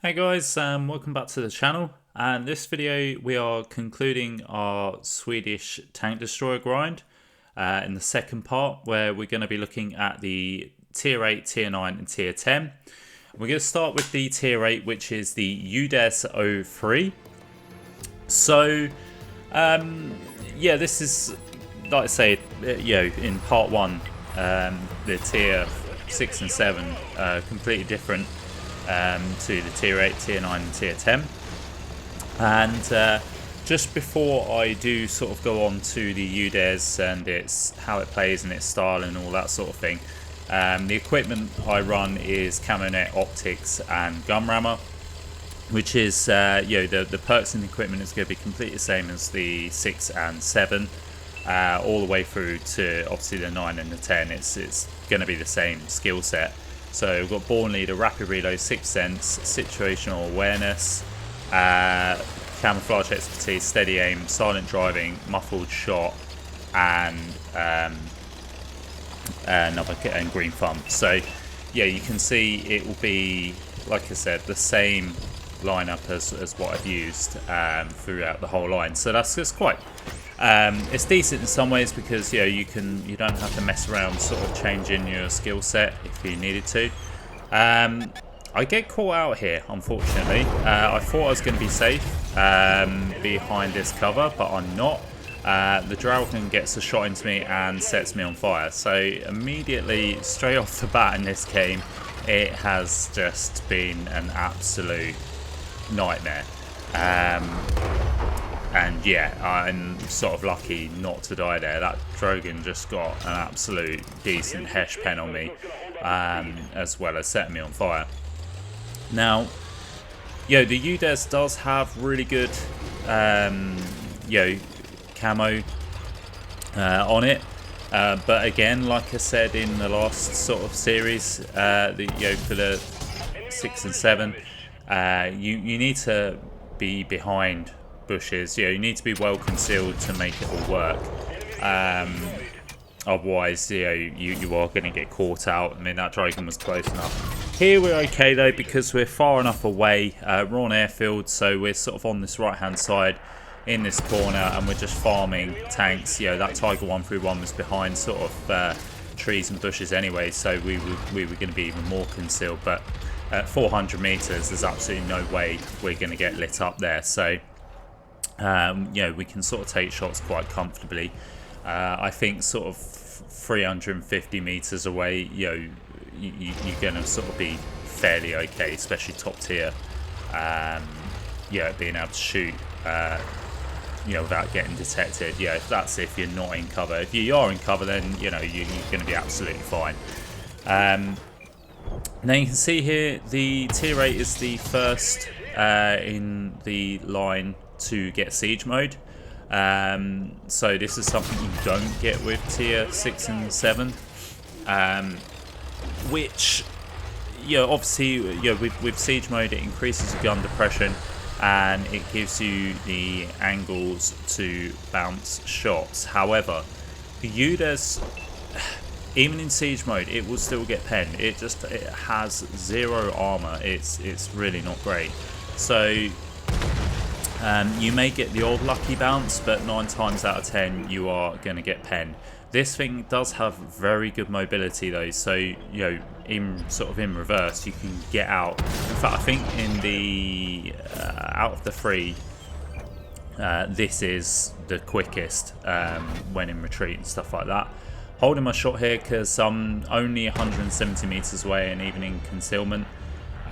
Hey guys, welcome back to the channel. And this video we are concluding our Swedish tank destroyer grind in the second part, where we're going to be looking at the tier 8, tier 9 and tier 10. We're going to start with the tier 8, which is the WOT 03. So yeah, this is, like I say, in part 1, the tier 6 and 7 completely different to the tier 8, tier 9 and tier 10. And just before I do sort of go on to the UDES and its how it plays and its style and all that sort of thing, the equipment I run is Camo Net, Optics and Gun Rammer, which is the perks in the equipment is going to be completely the same as the 6 and 7, all the way through to obviously the 9 and the 10. It's going to be the same skill set. So we've got Born Leader, Rapid Reload, Sixth Sense, Situational Awareness, Camouflage Expertise, Steady Aim, Silent Driving, Muffled Shot, and Green Thumb. So yeah, you can see it will be, like I said, the same lineup as what I've used throughout the whole line. So that's quite. It's decent in some ways because you don't have to mess around sort of changing your skill set if you needed to. I get caught out here, unfortunately. I thought I was going to be safe behind this cover, but I'm not. The Dragon gets a shot into me and sets me on fire. So immediately, straight off the bat in this game, it has just been an absolute nightmare. And yeah, I'm sort of lucky not to die there. That Drogon just got an absolute decent hesh pen on me, as well as setting me on fire. Now, the UDES does have really good, camo on it. But again, like I said in the last sort of series, for the 6 and 7, you need to be behind bushes. You need to be well concealed to make it all work. Otherwise, you are going to get caught out. I mean, that Dragon was close enough. Here we're okay though, because we're far enough away. We're on airfield, so we're sort of on this right hand side in this corner, and we're just farming tanks. That Tiger 131 was behind sort of trees and bushes anyway, so we were going to be even more concealed. But at 400 meters, there's absolutely no way we're going to get lit up there. So we can sort of take shots quite comfortably. I think sort of 350 meters away, you're going to sort of be fairly okay, especially top tier. Being able to shoot, without getting detected. That's if you're not in cover. If you are in cover, then you're going to be absolutely fine. Now you can see here the tier 8 is the first in the line to get siege mode. So this is something you don't get with tier 6 and 7, which obviously with siege mode it increases your gun depression and it gives you the angles to bounce shots. However, the UDES, even in siege mode, it will still get penned. It has 0 armor. It's really not great. So you may get the old lucky bounce, but 9 times out of 10 you are going to get penned. This thing does have very good mobility though, so in reverse you can get out. In fact, I think in the out of the 3, this is the quickest when in retreat and stuff like that. Holding my shot here because I'm only 170 meters away, and even in concealment,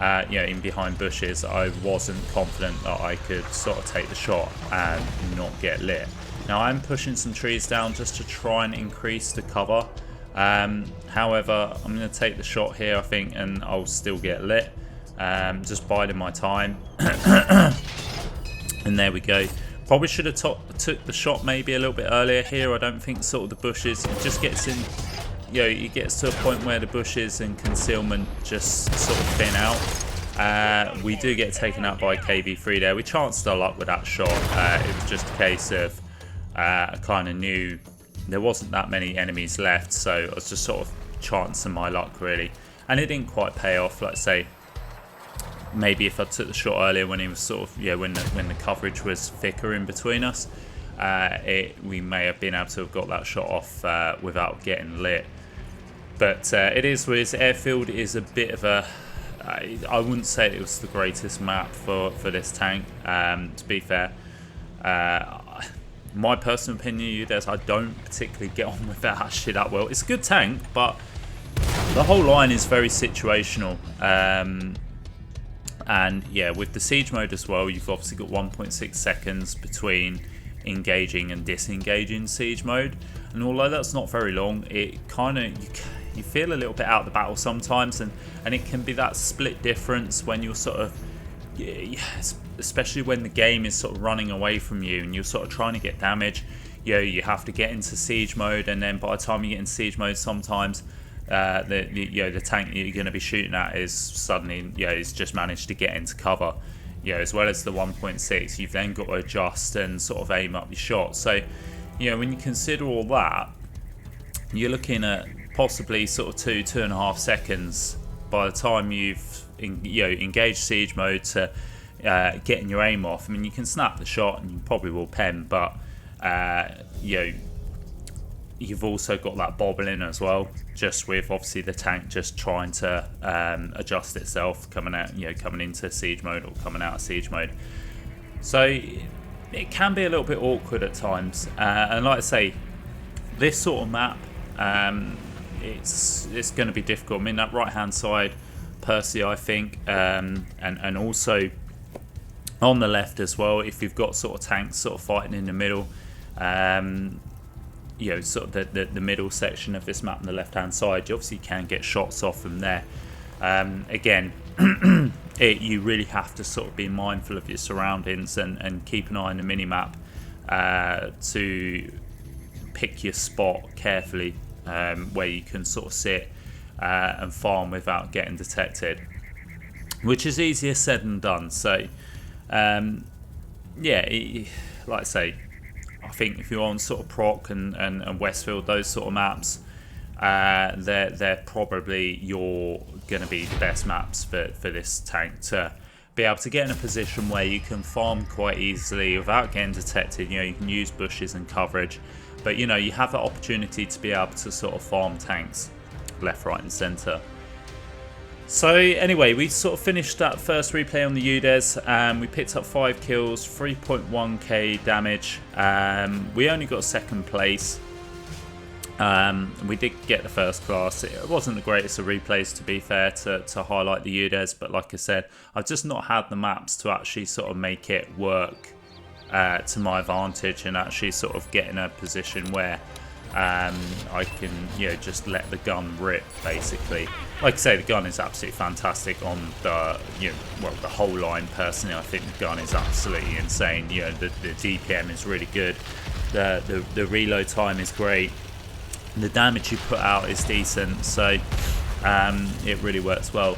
in behind bushes, I wasn't confident that I could sort of take the shot and not get lit. Now I'm pushing some trees down just to try and increase the cover. However, I'm going to take the shot here, I think, and I'll still get lit. Just biding my time. And there we go. Probably should have took the shot maybe a little bit earlier here. I don't think sort of the bushes, it just gets in. It gets to a point where the bushes and concealment just sort of thin out. We do get taken out by KV3 there. We chanced our luck with that shot. It was just a case of I kind of knew there wasn't that many enemies left, so I was just sort of chancing my luck really. And it didn't quite pay off, let's say. maybe if I took the shot earlier when he was sort of, when the coverage was thicker in between us, we may have been able to have got that shot off without getting lit. But it is with airfield is a bit of a, I wouldn't say it was the greatest map for this tank, to be fair. My personal opinion, I don't particularly get on with that actually that well. It's a good tank, but the whole line is very situational. And yeah, with the siege mode as well, you've obviously got 1.6 seconds between engaging and disengaging siege mode. And although that's not very long, it kind of, you feel a little bit out of the battle sometimes, and it can be that split difference when you're sort of, especially when the game is sort of running away from you and you're sort of trying to get damage. You have to get into siege mode, and then by the time you get in siege mode, sometimes the tank that you're going to be shooting at is suddenly it's just managed to get into cover. As well as the 1.6, you've then got to adjust and sort of aim up your shot. So when you consider all that, you're looking at possibly sort of 2.5 seconds by the time you've engaged siege mode to getting your aim off. I mean, you can snap the shot and you probably will pen, but you've also got that bobbling as well, just with obviously the tank just trying to adjust itself coming into siege mode or coming out of siege mode. So it can be a little bit awkward at times, and like I say, this sort of map, it's going to be difficult. I mean, that right hand side, personally, I think, and also on the left as well, if you've got sort of tanks sort of fighting in the middle, sort of the middle section of this map on the left hand side, you obviously can get shots off from there. Again, you really have to sort of be mindful of your surroundings and keep an eye on the mini-map to pick your spot carefully, where you can sort of sit and farm without getting detected, which is easier said than done. So like I say, I think if you're on sort of Proc and Westfield, those sort of maps, they're probably going to be the best maps for this tank to be able to get in a position where you can farm quite easily without getting detected. You can use bushes and coverage, but you have the opportunity to be able to sort of farm tanks left, right and centre. So anyway, we sort of finished that first replay on the UDES, and we picked up 5 kills, 3.1k damage. We only got second place. We did get the first class. It wasn't the greatest of replays, to be fair, to highlight the UDES, but like I said, I've just not had the maps to actually sort of make it work to my advantage and actually sort of get in a position where I can just let the gun rip, basically. Like I say, the gun is absolutely fantastic on the the whole line. Personally, I think the gun is absolutely insane. The DPM is really good, the reload time is great, the damage you put out is decent, so it really works well.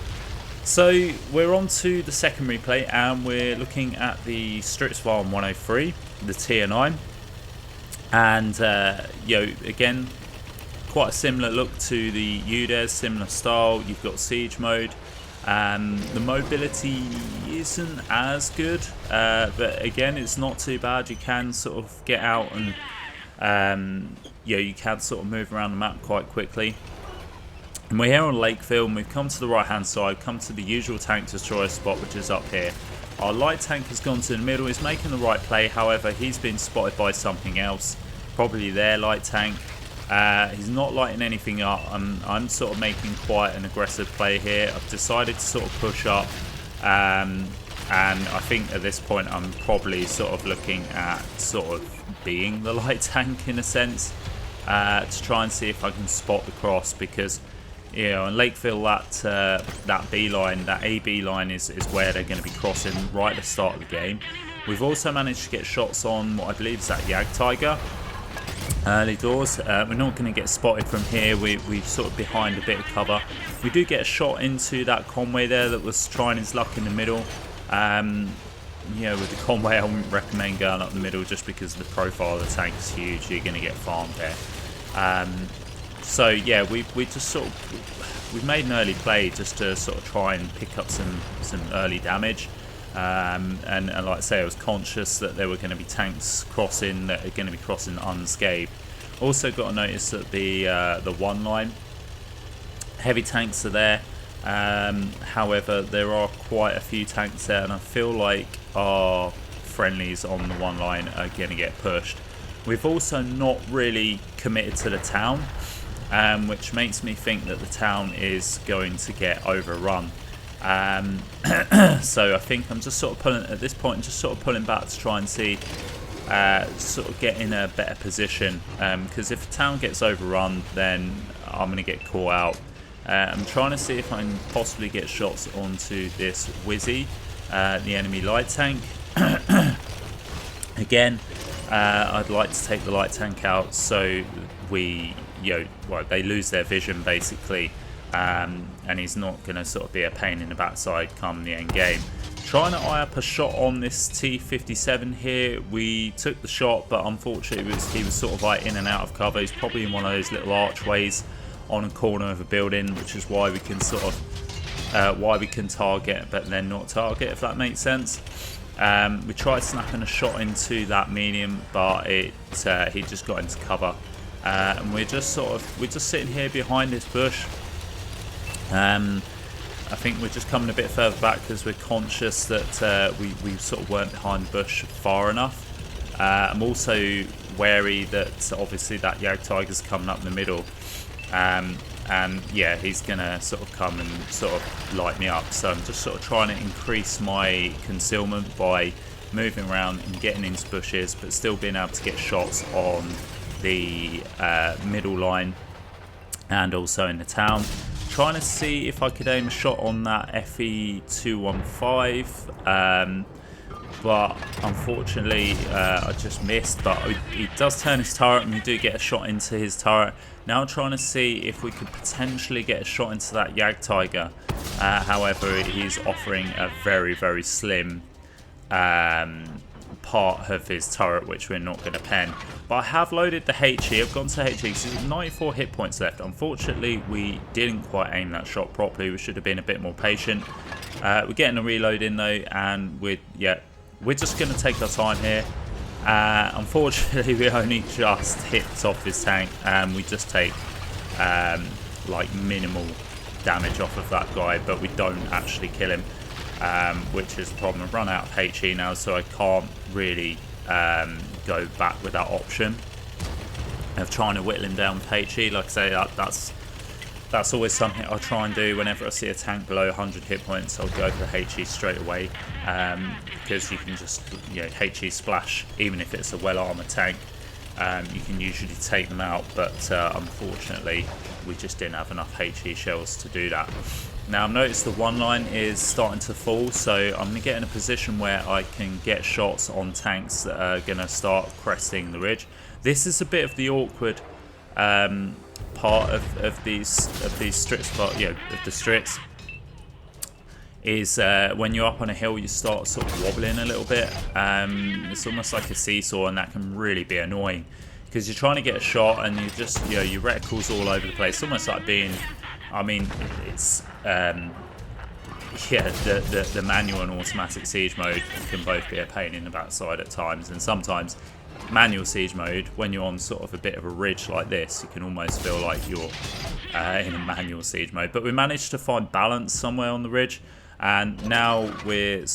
So we're on to the second replay, and we're looking at the Stritzfarm 103, the tier 9. And again, quite a similar look to the UDES, similar style. You've got siege mode. The mobility isn't as good, but again, it's not too bad. You can sort of get out and you can sort of move around the map quite quickly. And we're here on Lakefield, and we've come to the right hand side, come to the usual tank destroyer spot, which is up here. Our light tank has gone to the middle, he's making the right play, however he's been spotted by something else, probably their light tank. He's not lighting anything up. I'm sort of making quite an aggressive play here. I've decided to sort of push up, and I think at this point I'm probably sort of looking at sort of being the light tank in a sense, to try and see if I can spot the cross, because in Lakefield, that B line, that AB line is where they're going to be crossing right at the start of the game. We've also managed to get shots on what I believe is that Jagdtiger early doors. We're not going to get spotted from here. We're sort of behind a bit of cover. We do get a shot into that Conway there that was trying his luck in the middle. With the Conway, I wouldn't recommend going up the middle just because the profile of the tank is huge. You're going to get farmed there. So yeah, we just sort of we made an early play just to sort of try and pick up some early damage. And like I say, I was conscious that there were going to be tanks crossing that are going to be crossing unscathed. Also got to notice that the one line heavy tanks are there. However, there are quite a few tanks there, and I feel like our friendlies on the one line are going to get pushed. We've also not really committed to the town, which makes me think that the town is going to get overrun. So I think I'm just sort of pulling at this point, just sort of pulling back to try and see, sort of get in a better position. Because if the town gets overrun, then I'm going to get caught out. I'm trying to see if I can possibly get shots onto this Wizzy, the enemy light tank. Again, I'd like to take the light tank out so we, well, they lose their vision basically, and he's not going to sort of be a pain in the backside come the end game. Trying to eye up a shot on this T57 here. We took the shot, but unfortunately he was sort of like in and out of cover. He's probably in one of those little archways on a corner of a building, which is why we can sort of why we can target but then not target, if that makes sense. We tried snapping a shot into that medium, but he just got into cover, and we're just sitting here behind this bush. I think we're just coming a bit further back because we're conscious that we sort of weren't behind the bush far enough. I'm also wary that obviously that Jagdtiger's coming up in the middle. And yeah, he's gonna sort of come and sort of light me up, so I'm just sort of trying to increase my concealment by moving around and getting into bushes, but still being able to get shots on the middle line and also in the town. Trying to see if I could aim a shot on that FE215, but unfortunately I just missed. But he does turn his turret and we do get a shot into his turret. Now I'm trying to see if we could potentially get a shot into that Jagdtiger. However, he's offering a very, very slim part of his turret, which we're not going to pen. But I have loaded the HE. I've gone to HE because there's 94 hit points left. Unfortunately, we didn't quite aim that shot properly. We should have been a bit more patient. We're getting a reload in though, and we're just going to take our time here. Unfortunately, we only just hit off his tank, and we just take like minimal damage off of that guy, but we don't actually kill him, which is the problem. I've run out of HE now, so I can't really go back with that option of trying to whittle him down with HE. Like I say, that's always something I'll try and do whenever I see a tank below 100 hit points. I'll go for HE straight away, because you can just, HE splash, even if it's a well-armoured tank. You can usually take them out, but unfortunately we just didn't have enough HE shells to do that. Now I've noticed the one line is starting to fall, so I'm going to get in a position where I can get shots on tanks that are going to start cresting the ridge. This is a bit of the awkward part of these strips, but of the strips, is when you're up on a hill you start sort of wobbling a little bit. It's almost like a seesaw, and that can really be annoying because you're trying to get a shot and you just your reticle's all over the place. It's almost like being, I mean, it's the manual and automatic siege mode can both be a pain in the backside at times, and sometimes manual siege mode, when you're on sort of a bit of a ridge like this, you can almost feel like you're in a manual siege mode. But we managed to find balance somewhere on the ridge, and now we're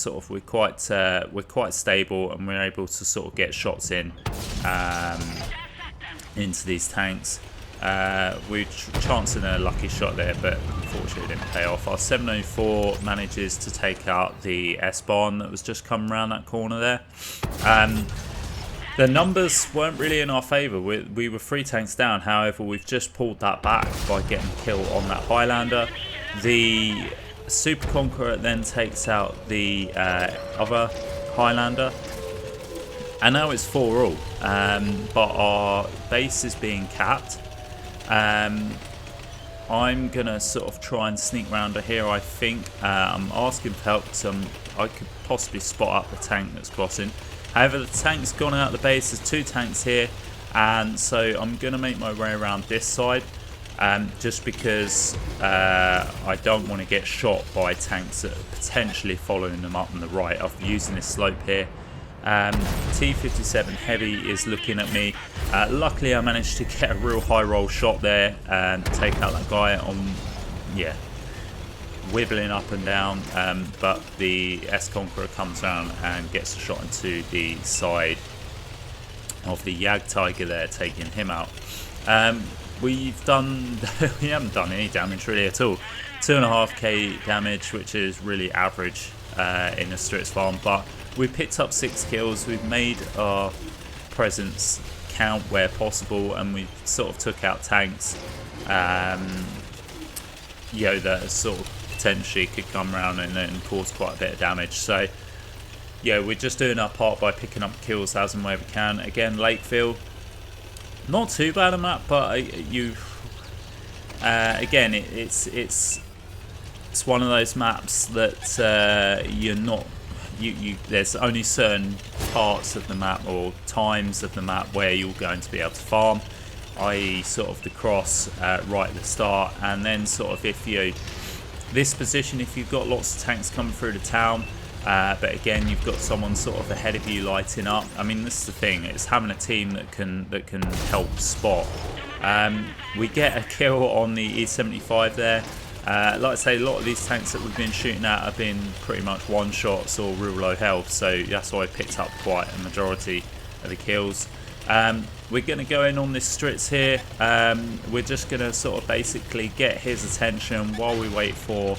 quite stable, and we're able to sort of get shots in into these tanks. We're chancing a lucky shot there, but unfortunately it didn't pay off. Our 704 manages to take out the S-Barn that was just coming around that corner there. The numbers weren't really in our favour. We were 3 tanks down. However, we've just pulled that back by getting a kill on that Highlander. The Super Conqueror then takes out the other Highlander. And now it's 4-all. But our base is being capped. I'm going to sort of try and sneak around here, I think. I'm asking for help because I could possibly spot up the tank that's crossing. However, the tank's gone out of the base. There's 2 tanks here, and so I'm going to make my way around this side. just because I don't want to get shot by tanks that are potentially following them up on the right. I'm using this slope here. T-57 Heavy is looking at me. Luckily I managed to get a real high roll shot there and take out that guy on, yeah, wibbling up and down, but the S-Conqueror comes around and gets a shot into the side of the Jagdtiger there, taking him out. We haven't done any damage really at all. 2.5k damage, which is really average in a Stritz farm, but we picked up 6 kills. We've made our presence count where possible, and we sort of took out tanks, you know, that sort of potentially could come around and cause quite a bit of damage. So yeah, we're just doing our part by picking up kills as and where we can. Again, Lakeville, not too bad a map, but again, it's one of those maps that you're not. There's only certain parts of the map or times of the map where you're going to be able to farm, i.e. sort of the cross right at the start, and then sort of if you this position, if you've got lots of tanks coming through the town, but again you've got someone sort of ahead of you lighting up. I mean, this is the thing, it's having a team that can help spot. We get a kill on the E75 there. Like I say, a lot of these tanks that we've been shooting at have been pretty much one-shots or real low health, so that's why I picked up quite a majority of the kills. We're going to go in on this Stritz here. We're just going to sort of basically get his attention while we wait for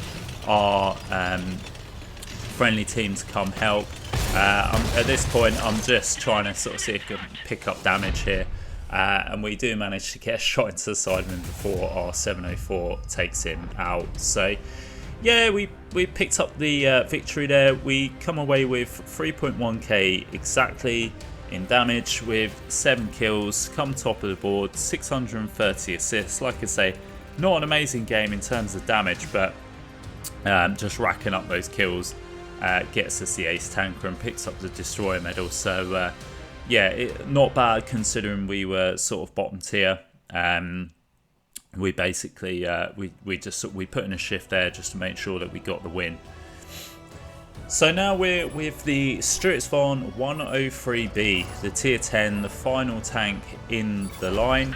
our friendly team to come help. At this point, I'm just trying to sort of see if I can pick up damage here. And we do manage to get a shot into the side of him before our 704 takes him out. So yeah, we picked up the victory there. We come away with 3.1k exactly in damage with 7 kills, come top of the board, 630 assists. Like I say, not an amazing game in terms of damage, but just racking up those kills gets us the ace tanker and picks up the destroyer medal. So yeah, not bad considering we were sort of bottom tier. We basically we put in a shift there just to make sure that we got the win. So now we're with the Stritzvon 103B, the tier 10, the final tank in the line,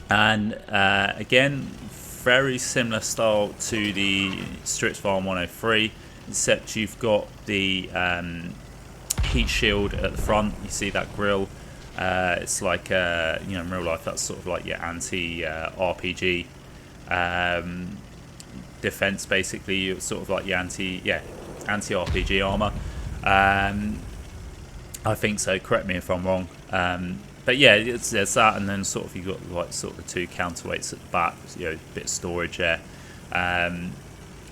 and again, very similar style to the Stritzvon 103, except you've got the heat shield at the front. You see that grill? It's like you know, in real life that's sort of like your anti-RPG defense. Basically, you're sort of like your anti-RPG armor. I think so. Correct me if I'm wrong. But yeah, there's that, and then sort of you got like sort of the 2 counterweights at the back. You know, a bit of storage there. But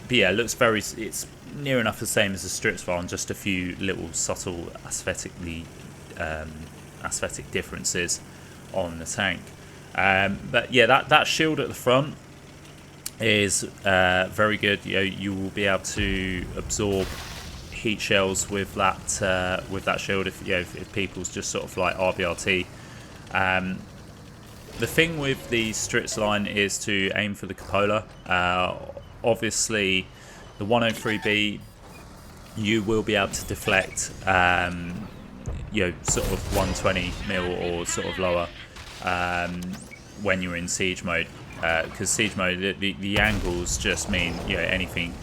yeah, it looks very. It's near enough the same as the Stritzvon, just a few little subtle aesthetic differences on the tank. But yeah, that shield at the front is very good. You know, you will be able to absorb heat shells with that shield if if people's just sort of like RBRT. The thing with the Stritz line is to aim for the cupola. Obviously, the 103B, you will be able to deflect, sort of 120 mil or sort of lower when you're in siege mode. Because siege mode, the angles just mean anything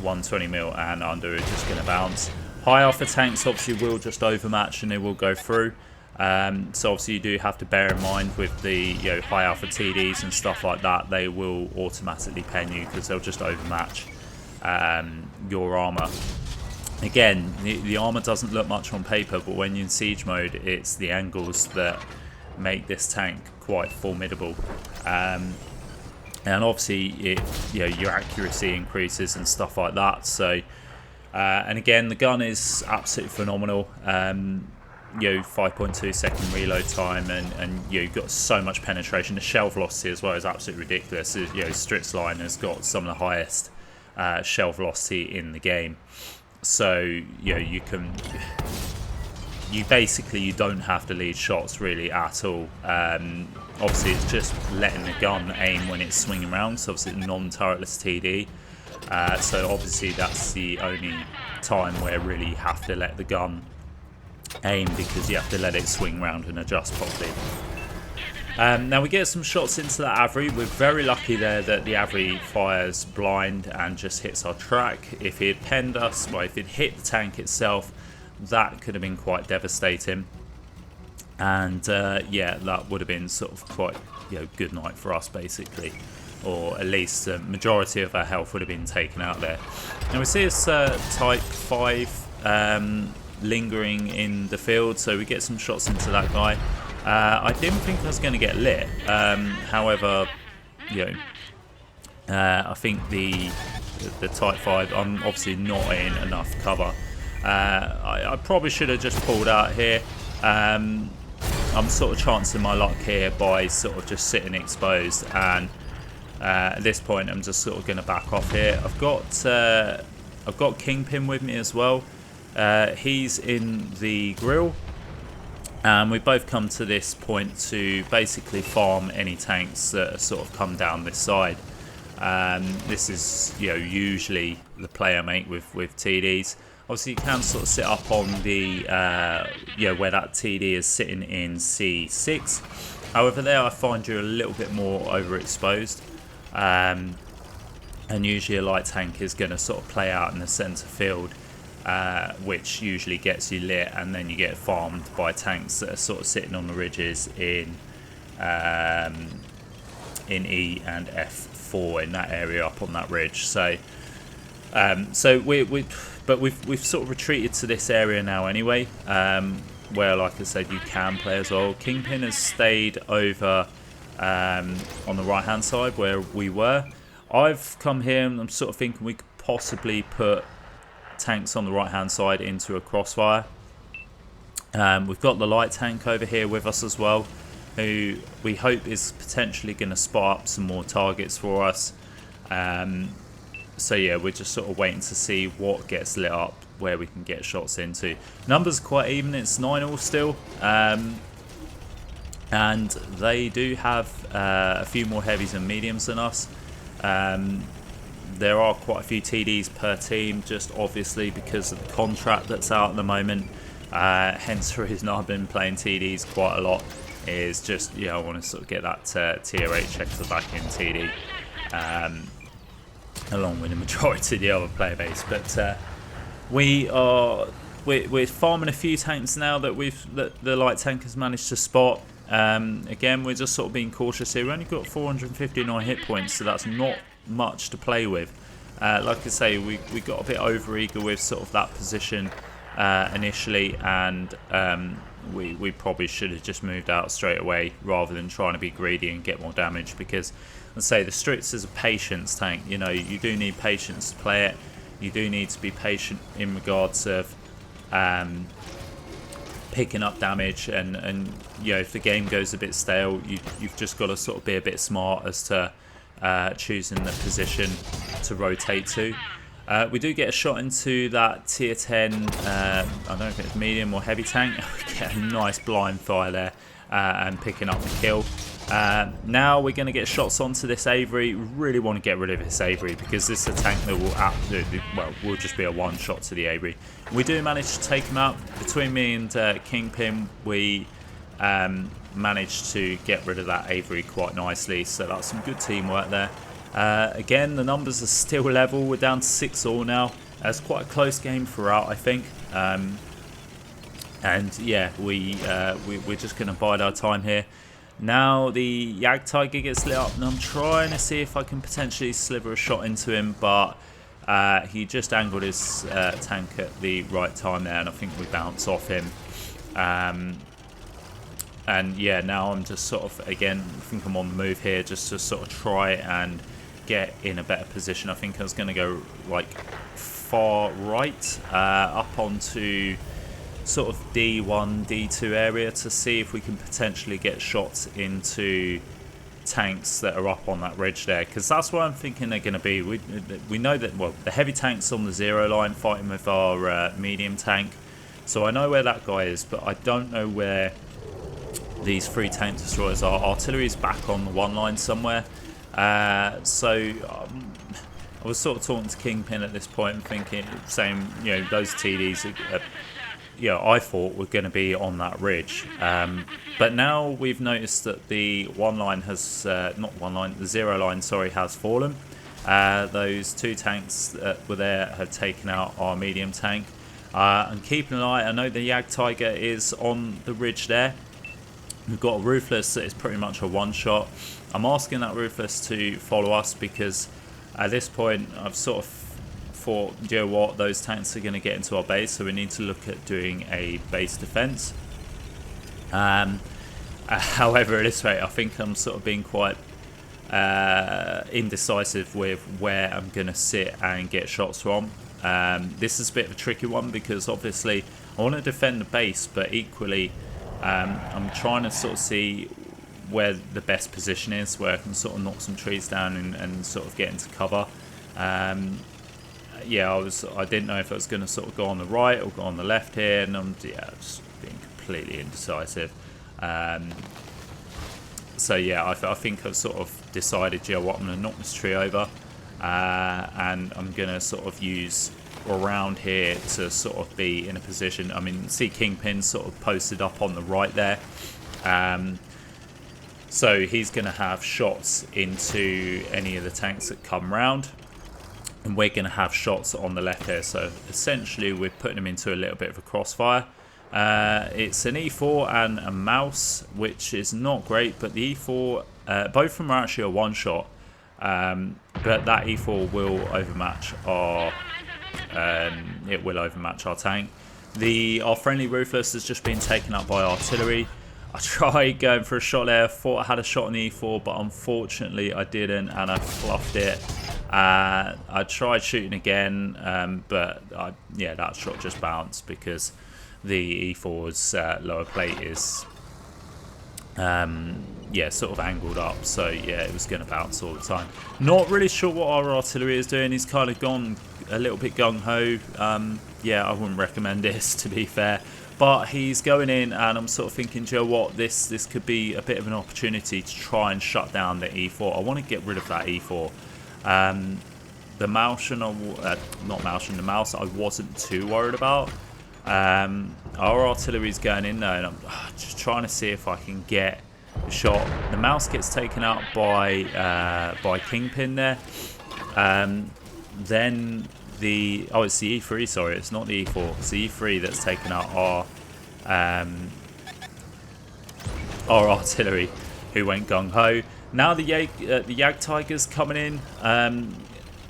120 mil and under is just going to bounce. High alpha tanks obviously will just overmatch and they will go through. So obviously you do have to bear in mind with the high alpha TDs and stuff like that, they will automatically pen you because they'll just overmatch your armor. Again, the armor doesn't look much on paper, but when you're in siege mode, it's the angles that make this tank quite formidable. And obviously your accuracy increases and stuff like that. So and again, the gun is absolutely phenomenal. 5.2 second reload time, and you've got so much penetration. The shell velocity as well is absolutely ridiculous. Stritz line has got some of the highest shell velocity in the game. So you can you basically you don't have to lead shots really at all. Obviously it's just letting the gun aim when it's swinging around, so obviously non-turretless TD. So obviously that's the only time where really you have to let the gun aim, because you have to let it swing around and adjust properly. Now we get some shots into that Avri. We're very lucky there that the Avri fires blind and just hits our track. If he had penned us, well, if it hit the tank itself, that could have been quite devastating. And yeah, that would have been sort of quite, you know, good night for us basically, or at least the majority of our health would have been taken out there. Now we see this Type 5 lingering in the field, so we get some shots into that guy. I didn't think I was going to get lit. However, you know, I think the Type 5, I'm obviously not in enough cover. I probably should have just pulled out here. I'm sort of chancing my luck here by sort of just sitting exposed, and at this point I'm just sort of going to back off here. I've got Kingpin with me as well. He's in the grill. And we've both come to this point to basically farm any tanks that sort of come down this side. This is, you know, usually the play I make with TDs. Obviously you can sort of sit up on the, you know, where that TD is sitting in C6. However, there I find you're a little bit more overexposed. And usually a light tank is going to sort of play out in the centre field. Which usually gets you lit, and then you get farmed by tanks that are sort of sitting on the ridges in E and F4 in that area up on that ridge. So, we've sort of retreated to this area now anyway, where, like I said, you can play as well. Kingpin has stayed over on the right hand side where we were. I've come here and I'm sort of thinking we could possibly put tanks on the right hand side into a crossfire. We've got the light tank over here with us as well, who we hope is potentially going to spot up some more targets for us. So yeah, we're just sort of waiting to see what gets lit up, where we can get shots into. Numbers are quite even, it's 9-all still, and they do have a few more heavies and mediums than us. There are quite a few TDs per team, just obviously because of the contract that's out at the moment. Hence the reason I've been playing TDs quite a lot, is just, you know, I want to sort of get that tier 8 checker back in TD, along with the majority of the other player base. But we're farming a few tanks now that the light tank has managed to spot. Again, we're just sort of being cautious here. We've only got 459 hit points, so that's not much to play with. Like I say, we got a bit over eager with sort of that position initially, and we probably should have just moved out straight away rather than trying to be greedy and get more damage, because let's say the Strix is a patience tank. You know, you do need patience to play it. You do need to be patient in regards of picking up damage, and you know, if the game goes a bit stale, you've just got to sort of be a bit smart as to choosing the position to rotate to. We do get a shot into that tier 10, I don't know if it's medium or heavy tank. We get a nice blind fire there and picking up the kill. Now we're going to get shots onto this Avery. We really want to get rid of this Avery, because this is a tank that will absolutely, well, will just be a one shot to the Avery. We do manage to take him out. Between me and Kingpin, we managed to get rid of that Avery quite nicely, so that's some good teamwork there. Again, the numbers are still level. We're down to 6-all now. It's quite a close game throughout, I think. And yeah, we're just going to bide our time here. Now the Yag Tiger gets lit up, and I'm trying to see if I can potentially sliver a shot into him, but he just angled his tank at the right time there, and I think we bounce off him. And yeah, now I'm just sort of, again, I think I'm on the move here just to sort of try and get in a better position. I think I was going to go like far right, up onto sort of D1, D2 area to see if we can potentially get shots into tanks that are up on that ridge there, because that's where I'm thinking they're going to be. We know that, well, the heavy tank's on the 0 line fighting with our medium tank. So I know where that guy is, but I don't know where these 3 tank destroyers are. Artillery's back on the 1 line somewhere. I was sort of talking to Kingpin at this point and thinking, saying, you know, those TDs I thought were going to be on that ridge. But now we've noticed that the 1 line has, not 1 line, the 0 line, sorry, has fallen. Those 2 tanks that were there have taken out our medium tank. And keeping an eye, I know the Jagdtiger is on the ridge there. We've got a Ruthless that is pretty much a one-shot. I'm asking that Ruthless to follow us because at this point I've sort of thought, you know what, those tanks are going to get into our base, so we need to look at doing a base defense. However, at this rate, I think I'm sort of being quite indecisive with where I'm going to sit and get shots from. This is a bit of a tricky one because obviously I want to defend the base, but equally I'm trying to sort of see where the best position is, where I can sort of knock some trees down and sort of get into cover. Yeah, I didn't know if I was going to sort of go on the right or go on the left here, and I'm just being completely indecisive. So yeah, I think I've sort of decided, you know what, I'm going to knock this tree over, and I'm going to sort of use around here to sort of be in a position. I mean, see Kingpin sort of posted up on the right there. So he's going to have shots into any of the tanks that come round. And we're going to have shots on the left here. So essentially we're putting them into a little bit of a crossfire. It's an E4 and a mouse, which is not great. But the E4, both of them are actually a one-shot. But that E4 will overmatch our... it will overmatch our tank. Our friendly Ruthless has just been taken up by artillery. I tried going for a shot there. I thought I had a shot on the E4, but unfortunately I didn't, and I fluffed it. I tried shooting again, but yeah, that shot just bounced because the E4's lower plate is yeah, sort of angled up, so yeah, it was going to bounce all the time. Not really sure what our artillery is doing. He's kind of gone a little bit gung-ho. Yeah, I wouldn't recommend this, to be fair. But he's going in, and I'm sort of thinking, Joe, what, this could be a bit of an opportunity to try and shut down the E4. I want to get rid of that E4. The Malshan, the mouse I wasn't too worried about. Our artillery's going in there, and I'm just trying to see if I can get a shot. The mouse gets taken out by Kingpin there. Then it's the E3, sorry, it's not the E4, it's the E3 that's taken out our artillery, who went gung-ho. Now the Jagdtiger's coming in.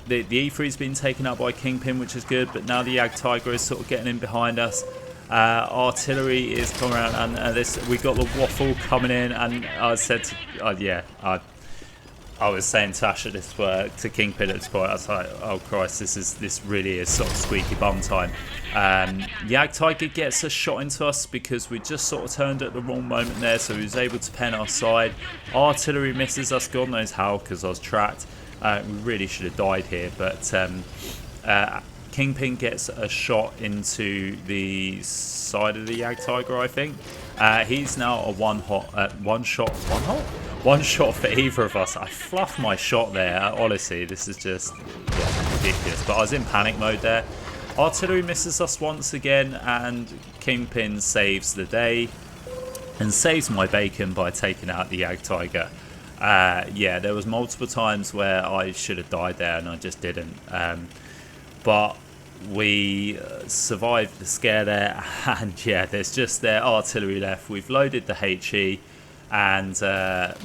The E3's been taken out by Kingpin, which is good, but now the Jagdtiger is sort of getting in behind us. Artillery is coming around, and we got the waffle coming in, and I said to, I was saying to Ash to Kingpin at this point, I was like, oh Christ, this really is sort of squeaky bum time. Jagdtiger gets a shot into us because we just sort of turned at the wrong moment there, so he was able to pen our side. Artillery misses us, God knows how, because I was tracked. We really should have died here, but Kingpin gets a shot into the side of the Jagdtiger, I think. He's now a one shot for either of us. I fluffed my shot there. Honestly, this is just ridiculous. But I was in panic mode there. Artillery misses us once again, and Kingpin saves the day and saves my bacon by taking out the Jagdtiger. Yeah, there was multiple times where I should have died there and I just didn't. But we survived the scare there, and yeah, there's just their artillery left. We've loaded the HE, and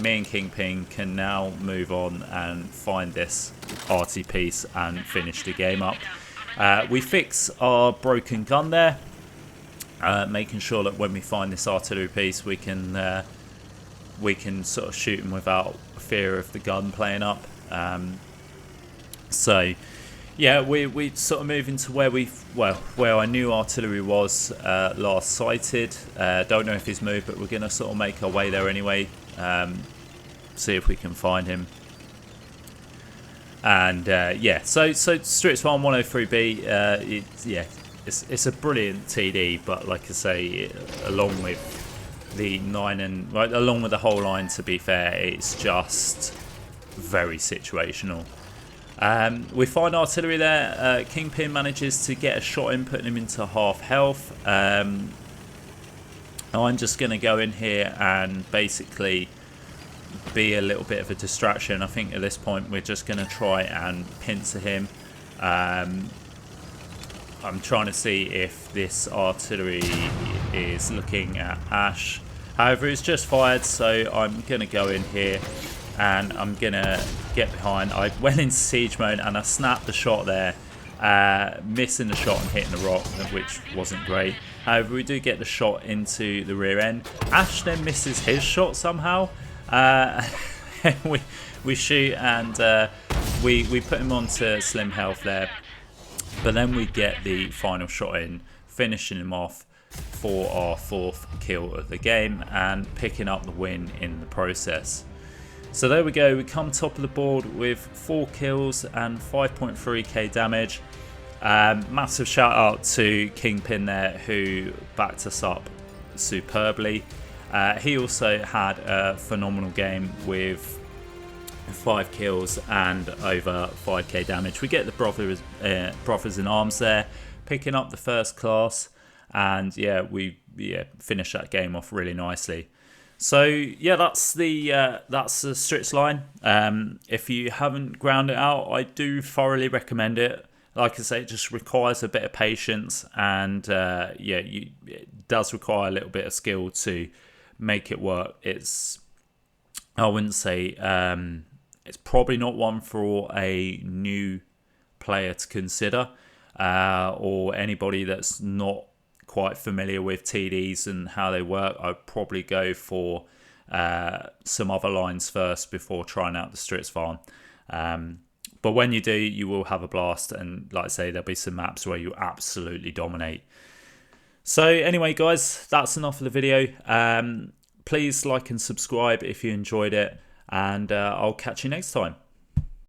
me and Kingpin can now move on and find this arty piece and finish the game up. We fix our broken gun there, making sure that when we find this artillery piece, we can sort of shoot them without fear of the gun playing up. So yeah, we sort of move into where I knew artillery was last sighted. Don't know if he's moved, but we're going to sort of make our way there anyway. See if we can find him. And yeah, so Streets 1 103B. it's a brilliant TD, but like I say, along with the along with the whole line, to be fair, it's just very situational. We find artillery there. Kingpin manages to get a shot in, putting him into half health. I'm just going to go in here and basically be a little bit of a distraction. I think at this point we're just going to try and pincer him. I'm trying to see if this artillery is looking at Ash. However, it's just fired, so I'm going to go in here and I'm going to get behind. I went into siege mode and I snapped the shot there, missing the shot and hitting the rock, which wasn't great. However, we do get the shot into the rear end. Ash then misses his shot somehow. We shoot and we put him onto slim health there. But then we get the final shot in, finishing him off for our 4th kill of the game and picking up the win in the process. So there we go, we come top of the board with 4 kills and 5.3k damage. Massive shout out to Kingpin there, who backed us up superbly. He also had a phenomenal game with 5 kills and over 5k damage. We get the brothers in arms there, picking up the 1st class, and yeah, we finish that game off really nicely. So yeah, that's the Strits line. If you haven't ground it out, I do thoroughly recommend it. Like I say, it just requires a bit of patience, and it does require a little bit of skill to make it work. I wouldn't say it's probably not one for a new player to consider, or anybody that's not quite familiar with TDs and how they work. I'd probably go for some other lines first before trying out the Strits farm. But when you do, you will have a blast, and like I say, there'll be some maps where you absolutely dominate. So anyway, guys, that's enough of the video. Please like and subscribe if you enjoyed it, and I'll catch you next time.